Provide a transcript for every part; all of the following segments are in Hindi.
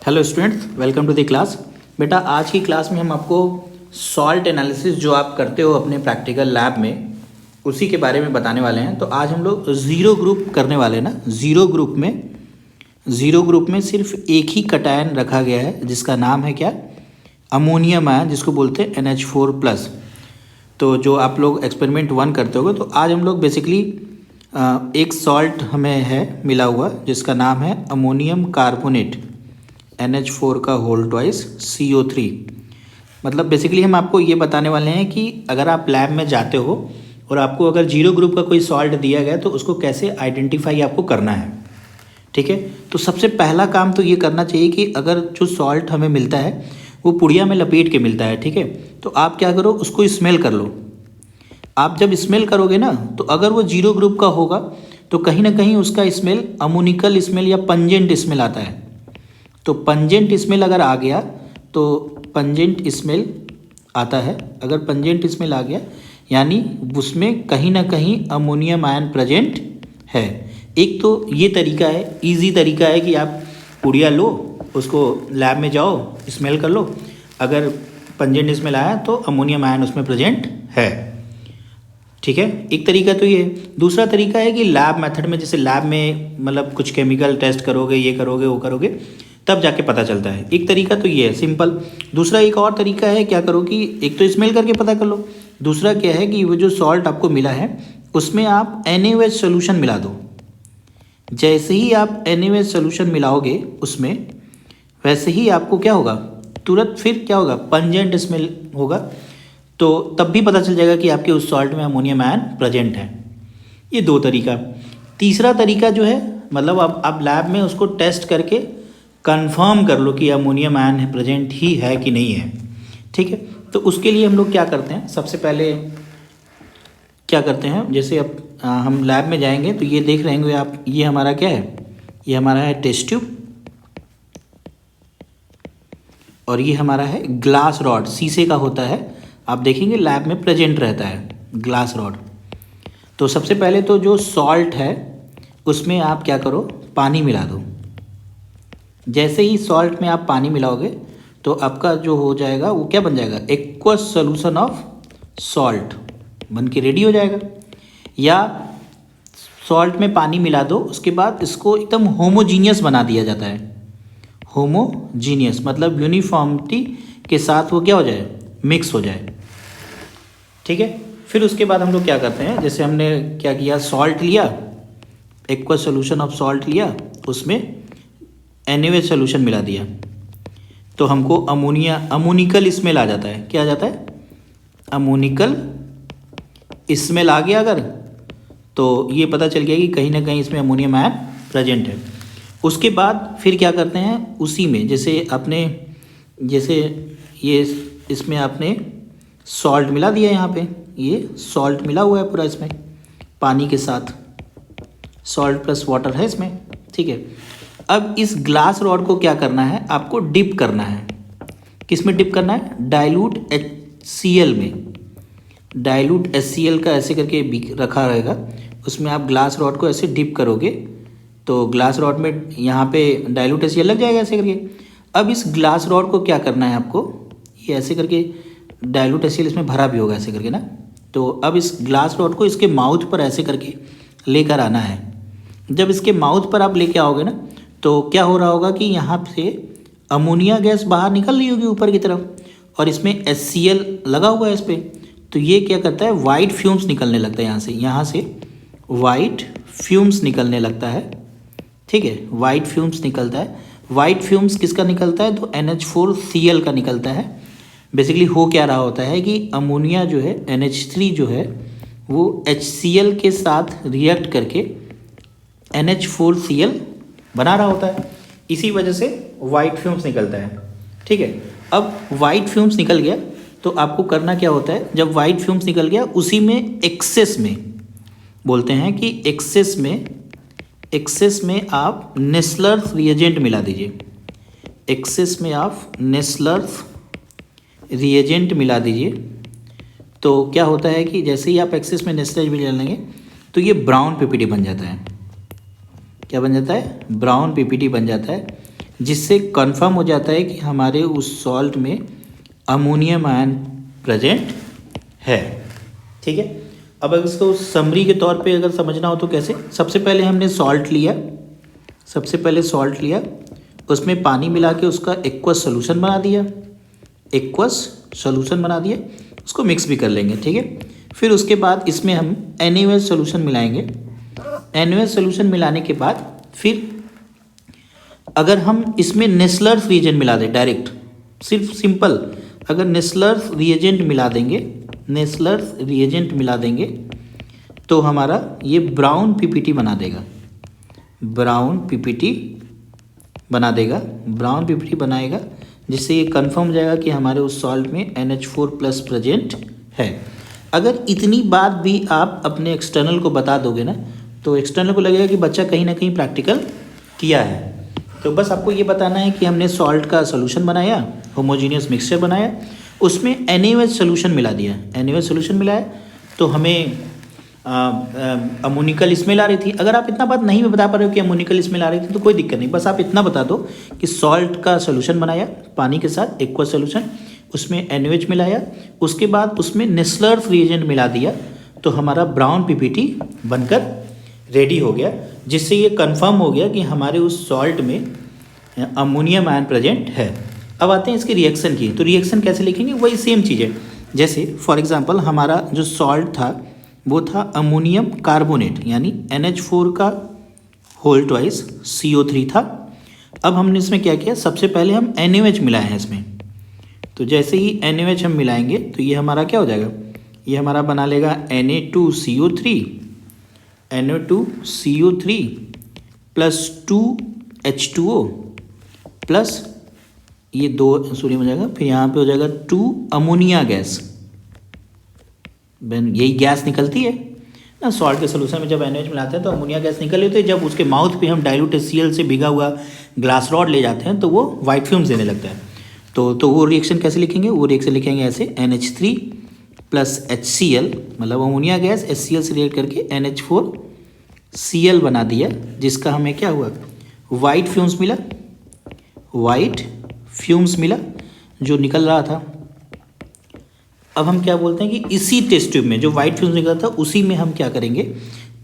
Hello students, welcome to the class. बेटा आज की क्लास में हम आपको सॉल्ट एनालिसिस जो आप करते हो अपने प्रैक्टिकल लैब में उसी के बारे में बताने वाले हैं। तो आज हम लोग ज़ीरो ग्रुप करने वाले हैं ना। ज़ीरो ग्रुप में सिर्फ एक ही कटायन रखा गया है जिसका नाम है क्या, अमोनियम आयन, जिसको बोलते हैं NH4+। तो जो आप लोग एक्सपेरिमेंट 1 करते होगे, तो आज हम लोग बेसिकली एक सॉल्ट हमें है मिला हुआ जिसका नाम है अमोनियम कार्बोनेट NH4 का होल ट्वाइस CO3। मतलब बेसिकली हम आपको ये बताने वाले हैं कि अगर आप लैब में जाते हो और आपको अगर जीरो ग्रुप का कोई सॉल्ट दिया गया तो उसको कैसे आइडेंटिफाई आपको करना है। ठीक है, तो सबसे पहला काम तो ये करना चाहिए कि अगर जो सॉल्ट हमें मिलता है वो पुड़िया में लपेट के मिलता है, ठीक है, तो आप क्या करो, उसको स्मेल कर लो। आप जब स्मेल करोगे ना, तो अगर वो जीरो ग्रुप का होगा तो कहीं ना कहीं उसका स्मेल अमोनिकल स्मेल या पंजेंट स्मेल आता है। तो पंजेंट स्मेल अगर आ गया तो पंजेंट स्मेल आता है, अगर पंजेंट स्मेल आ गया यानी उसमें कहीं ना कहीं अमोनियम आयन प्रेजेंट है। एक तो ये तरीका है, इजी तरीका है कि आप पुड़िया लो, उसको लैब में जाओ, स्मेल कर लो, अगर पंजेंट स्मेल आया तो अमोनियम आयन उसमें प्रेजेंट है। ठीक है, एक तरीका तो ये है। दूसरा तरीका है कि लैब मेथड में, जैसे लैब में मतलब कुछ केमिकल टेस्ट करोगे, ये करोगे वो करोगे, तब जाके पता चलता है। एक तरीका तो ये है सिंपल। दूसरा एक और तरीका है, क्या करो कि एक तो स्मेल करके पता कर लो, दूसरा क्या है कि वो जो सॉल्ट आपको मिला है उसमें आप NaOH सोल्यूशन मिला दो। जैसे ही आप NaOH सोल्यूशन मिलाओगे उसमें, वैसे ही आपको क्या होगा, तुरंत फिर क्या होगा, पंजेंट स्मेल होगा। तो तब भी पता चल जाएगा कि आपके उस सॉल्ट में अमोनियम आयन प्रेजेंट है। ये दो तरीका। तीसरा तरीका जो है, मतलब आप लैब में उसको टेस्ट करके कंफर्म कर लो कि अमोनियम आयन प्रेजेंट ही है कि नहीं है। ठीक है, तो उसके लिए हम लोग क्या करते हैं, सबसे पहले क्या करते हैं, जैसे अब हम लैब में जाएंगे तो ये देख रहे होंगे आप, ये हमारा क्या है, ये हमारा है टेस्ट ट्यूब और ये हमारा है ग्लास रॉड, शीशे का होता है, आप देखेंगे लैब में प्रेजेंट रहता है ग्लास रॉड। तो सबसे पहले तो जो सॉल्ट है उसमें आप क्या करो, पानी मिला दो। जैसे ही सॉल्ट में आप पानी मिलाओगे तो आपका जो हो जाएगा वो क्या बन जाएगा, एक्वस सॉल्यूशन ऑफ सॉल्ट बन के रेडी हो जाएगा। या सॉल्ट में पानी मिला दो, उसके बाद इसको एकदम होमोजीनियस बना दिया जाता है। होमोजीनियस मतलब यूनिफॉर्मिटी के साथ वो क्या हो जाए, मिक्स हो जाए। ठीक है, फिर उसके बाद हम लोग क्या करते हैं, जैसे हमने क्या किया, सॉल्ट लिया, एक्वस सॉल्यूशन ऑफ सॉल्ट लिया, उसमें NaOH सोल्यूशन मिला दिया, तो हमको अमोनिकल स्मेल आ जाता है। क्या आ जाता है, अमोनिकल स्मेल आ गया अगर, तो ये पता चल गया कि कहीं ना कहीं इसमें अमोनियम आयन प्रेजेंट है। उसके बाद फिर क्या करते हैं, उसी में जैसे ये इसमें आपने सॉल्ट मिला दिया, यहाँ पे ये सॉल्ट मिला हुआ है पूरा इसमें पानी के साथ, सॉल्ट प्लस वाटर है इसमें। ठीक है, अब इस ग्लास रॉड को क्या करना है, आपको डिप करना है। किस में डिप करना है, डाइल्यूट HCl में। डाइल्यूट HCl का ऐसे करके रखा रहेगा, उसमें आप ग्लास रॉड को ऐसे डिप करोगे तो ग्लास रॉड में यहाँ पे डाइल्यूट HCl लग जाएगा ऐसे करके। अब इस ग्लास रॉड को क्या करना है आपको, ये ऐसे करके डाइल्यूट HCl इसमें भरा भी होगा ऐसे करके ना, तो अब इस ग्लास रॉड को इसके माउथ पर ऐसे करके लेकर आना है। जब इसके माउथ पर आप लेके आओगे ना, तो क्या हो रहा होगा कि यहाँ से अमोनिया गैस बाहर निकल रही होगी ऊपर की तरफ, और इसमें HCl लगा हुआ है इस पर। तो ये क्या करता है, वाइट फ्यूम्स निकलने लगता है यहाँ से वाइट फ्यूम्स निकलने लगता है। ठीक है, वाइट फ्यूम्स निकलता है। वाइट फ्यूम्स किसका निकलता है, तो NH4Cl का निकलता है। बेसिकली हो क्या रहा होता है कि अमोनिया जो है NH3 जो है वो HCl के साथ रिएक्ट करके NH4Cl बना रहा होता है, इसी वजह से वाइट फ्यूम्स निकलता है। ठीक है, अब वाइट फ्यूम्स निकल गया तो आपको करना क्या होता है, जब वाइट फ्यूम्स निकल गया उसी में एक्सेस में बोलते हैं कि एक्सेस में आप नेस्लर्स रिएजेंट मिला दीजिए। एक्सेस में आप नेस्लर्स रिएजेंट मिला दीजिए, तो क्या होता है कि जैसे ही आप एक्सेस में नेस्लर्स मिला लेंगे तो ये ब्राउन PPT बन जाता है। क्या बन जाता है, ब्राउन PPT बन जाता है। जिससे कंफर्म हो जाता है कि हमारे उस सॉल्ट में अमोनियम आयन प्रेजेंट है। ठीक है, अब अगर इसको समरी के तौर पे अगर समझना हो तो कैसे, सबसे पहले हमने सॉल्ट लिया, उसमें पानी मिला के उसका एक्वस सोल्यूशन बना दिया, उसको मिक्स भी कर लेंगे। ठीक है, फिर उसके बाद इसमें हम NaOH सोल्यूशन मिलाएंगे। NaOH सोल्यूशन मिलाने के बाद फिर अगर हम इसमें नेस्लर्स रिएजेंट मिला दें डायरेक्ट, सिर्फ सिंपल अगर नेस्लर्स रिएजेंट मिला देंगे तो हमारा ये ब्राउन पीपीटी बना देगा, ब्राउन पीपीटी बनाएगा, जिससे ये कंफर्म हो जाएगा कि हमारे उस सॉल्ट में NH4+ प्रेजेंट है। अगर इतनी बात भी आप अपने एक्सटर्नल को बता दोगे ना, तो एक्सटर्नल को लगेगा कि बच्चा कहीं ना कहीं प्रैक्टिकल किया है। तो बस आपको ये बताना है कि हमने सॉल्ट का सोल्यूशन बनाया, होमोजीनियस मिक्सचर बनाया, उसमें NaOH सोल्यूशन मिला दिया, NaOH सोल्यूशन मिलाया तो हमें अमोनिकल स्मेल आ रही थी। अगर आप इतना बात नहीं भी बता पा रहे हो कि अमोनिकल स्मेल आ रही थी तो कोई दिक्कत नहीं, बस आप इतना बता दो कि सॉल्ट का सोल्यूशन बनाया पानी के साथ, एक्वस सोल्यूशन, उसमें NaOH मिलाया, उसके बाद उसमें नेस्लर्स रिएजेंट मिला दिया, तो हमारा ब्राउन पीपीटी बनकर रेडी हो गया, जिससे ये कंफर्म हो गया कि हमारे उस सॉल्ट में अमोनियम आयन प्रेजेंट है। अब आते हैं इसके रिएक्शन की, तो रिएक्शन कैसे लिखेंगे, वही सेम चीज़ है। जैसे फॉर एग्जांपल हमारा जो सॉल्ट था वो था अमोनियम कार्बोनेट, यानी NH4 का होल ट्वाइस CO3 था। अब हमने इसमें क्या किया, सबसे पहले हम NaOH मिलाए हैं इसमें, तो जैसे ही NaOH हम मिलाएंगे तो ये हमारा क्या हो जाएगा, ये हमारा बना लेगा Na2CO3 प्लस 2H2O प्लस ये 2 सोडियम हो जाएगा, फिर यहाँ पे हो जाएगा 2 अमोनिया गैस। यही गैस निकलती है ना सॉल्ट के सोल्यूशन में, जब NaOH मिलाते हैं तो अमोनिया गैस निकल लेते हैं। जब उसके माउथ पे हम डाइल्यूट HCl से भिगा हुआ ग्लास रॉड ले जाते हैं तो वो वाइट फ्यूम्स देने लगता है। तो वो रिएक्शन कैसे लिखेंगे, वो रिएक्शन लिखेंगे ऐसे, NH3 प्लस HCl, मतलब अमोनिया गैस HCl से रिएक्ट करके NH4Cl बना दिया, जिसका हमें क्या हुआ, वाइट फ्यूम्स मिला जो निकल रहा था। अब हम क्या बोलते हैं कि इसी टेस्ट ट्यूब में जो वाइट फ्यूम्स निकला था उसी में हम क्या करेंगे,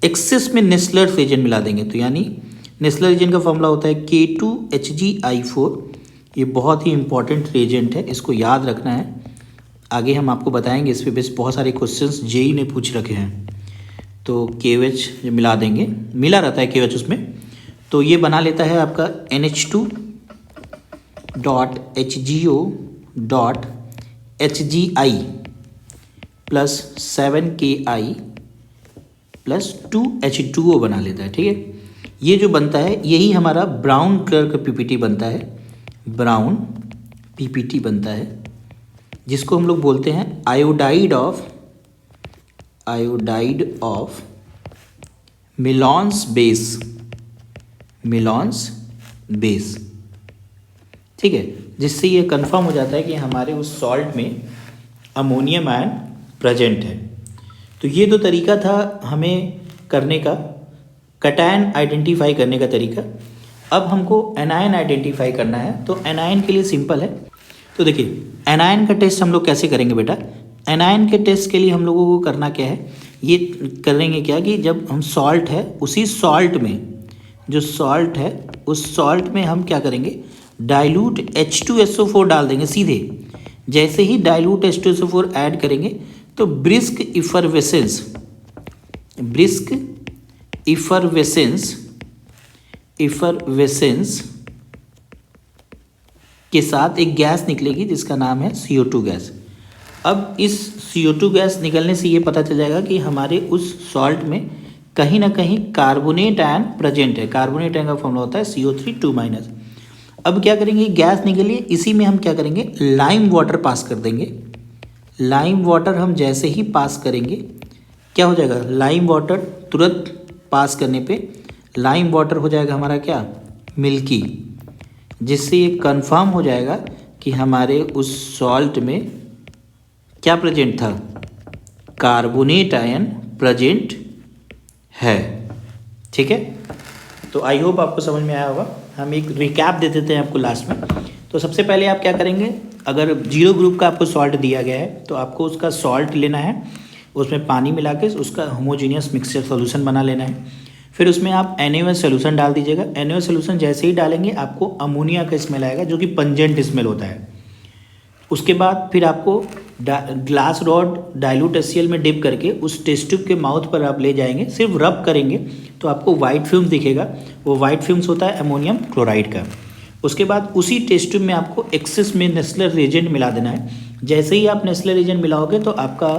एक्सेस में नेस्लर्स रिएजेंट मिला देंगे। तो यानी नेस्लर रिएजेंट का फॉर्मूला होता है K2HgI4। ये बहुत ही इंपॉर्टेंट रिएजेंट है, इसको याद रखना है, आगे हम आपको बताएंगे, इस पे बेस बहुत सारे क्वेश्चंस जेई ने पूछ रखे हैं। तो KOH जो मिला देंगे, मिला रहता है KOH उसमें, तो ये बना लेता है आपका NH2.HgO.HgI plus 7Ki plus 2H2O बना लेता है। ठीक है, ये जो बनता है यही हमारा ब्राउन कलर का पीपीटी बनता है, ब्राउन पीपीटी बनता है, जिसको हम लोग बोलते हैं आयोडाइड ऑफ मिलॉन्स बेस। ठीक है, जिससे ये कंफर्म हो जाता है कि हमारे उस सॉल्ट में अमोनियम आयन प्रेजेंट है। तो ये तो तरीका था हमें करने का, कैटायन आइडेंटिफाई करने का तरीका। अब हमको एनायन आइडेंटिफाई करना है, तो एनायन के लिए सिंपल है। तो देखिए एनायन का टेस्ट हम लोग कैसे करेंगे बेटा, एनायन के टेस्ट के लिए हम लोगों को करना क्या है, ये करेंगे क्या कि जब हम सॉल्ट है उसी सॉल्ट में, जो सॉल्ट है उस सॉल्ट में हम क्या करेंगे, डाइल्यूट H2SO4 डाल देंगे सीधे। जैसे ही डाइल्यूट H2SO4 ऐड करेंगे तो ब्रिस्क इफरवेसेंस के साथ एक गैस निकलेगी जिसका नाम है CO2 गैस। अब इस CO2 गैस निकलने से ये पता चल जाएगा कि हमारे उस सॉल्ट में कहीं ना कहीं कार्बोनेट आयन प्रेजेंट है। कार्बोनेट आयन का फॉर्मूला होता है CO3 2-। अब क्या करेंगे, गैस निकली, इसी में हम क्या करेंगे, लाइम वाटर पास कर देंगे। लाइम वाटर हम जैसे ही पास करेंगे क्या हो जाएगा, लाइम वाटर तुरंत पास करने पे लाइम वाटर हो जाएगा हमारा क्या, मिल्की, जिससे ये कंफर्म हो जाएगा कि हमारे उस सॉल्ट में क्या प्रेजेंट था, कार्बोनेट आयन प्रेजेंट है। ठीक है, तो आई होप आपको समझ में आया होगा। हम एक रिकैप दे देते हैं आपको लास्ट में। तो सबसे पहले आप क्या करेंगे, अगर जीरो ग्रुप का आपको सॉल्ट दिया गया है तो आपको उसका सॉल्ट लेना है, उसमें पानी मिला के उसका होमोजीनियस मिक्सचर सोल्यूशन बना लेना है। फिर उसमें आप NaOH सोल्यूशन डाल दीजिएगा। NaOH सोल्यूशन जैसे ही डालेंगे आपको अमोनिया का स्मेल आएगा, जो कि पंजेंट स्मेल होता है। उसके बाद फिर आपको ग्लास रॉड डाइल्यूट HCl में डिप करके उस टेस्ट ट्यूब के माउथ पर आप ले जाएंगे, सिर्फ रब करेंगे तो आपको वाइट फिल्म दिखेगा। वो वाइट फिल्म्स होता है अमोनियम क्लोराइड का। उसके बाद उसी टेस्ट ट्यूब में आपको एक्सेस में नेस्ले रिएजेंट मिला देना है। जैसे ही आप नेस्ले रिएजेंट मिलाओगे तो आपका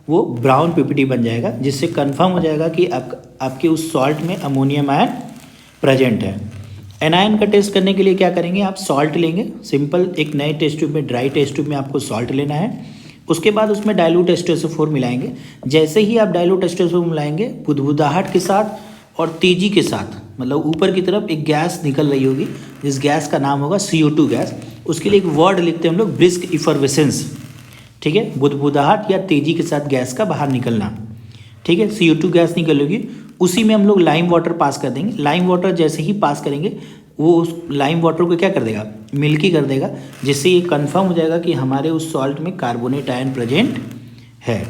वो ब्राउन PPT बन जाएगा, जिससे कंफर्म हो जाएगा कि आपके उस सॉल्ट में अमोनियम आयन प्रेजेंट है। एनायन का टेस्ट करने के लिए क्या करेंगे, आप सॉल्ट लेंगे, सिंपल एक नए टेस्ट ट्यूब में, ड्राई टेस्ट ट्यूब में आपको सॉल्ट लेना है। उसके बाद उसमें डाइल्यूट H2SO4 मिलाएंगे। जैसे ही आप डाइल्यूट H2SO4 मिलाएंगे, बुदबुदाहट के साथ और तेजी के साथ, मतलब ऊपर की तरफ एक गैस निकल रही होगी, जिस गैस का नाम होगा CO2 गैस। उसके लिए एक वर्ड लिखते हैं हम लोग, ब्रिस्क इफरवेसेंस। ठीक है, बुदबुदाहट या तेजी के साथ गैस का बाहर निकलना। ठीक है, CO2 गैस निकलेगी, उसी में हम लोग लाइम वाटर पास कर देंगे। लाइम वाटर जैसे ही पास करेंगे वो उस लाइम वाटर को क्या कर देगा, मिल्की कर देगा, जिससे ये कंफर्म हो जाएगा कि हमारे उस सॉल्ट में कार्बोनेट आयन प्रेजेंट है।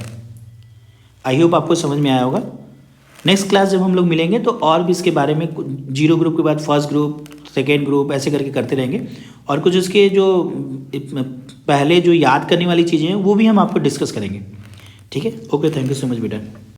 आई होप आपको समझ में आया होगा। नेक्स्ट क्लास जब हम लोग मिलेंगे तो और भी इसके बारे में, जीरो ग्रुप के बाद फर्स्ट ग्रुप, सेकेंड ग्रुप, ऐसे करके करते रहेंगे। और कुछ इसके जो पहले जो याद करने वाली चीज़ें हैं वो भी हम आपको डिस्कस करेंगे। ठीक है, okay, thank you so much बेटा।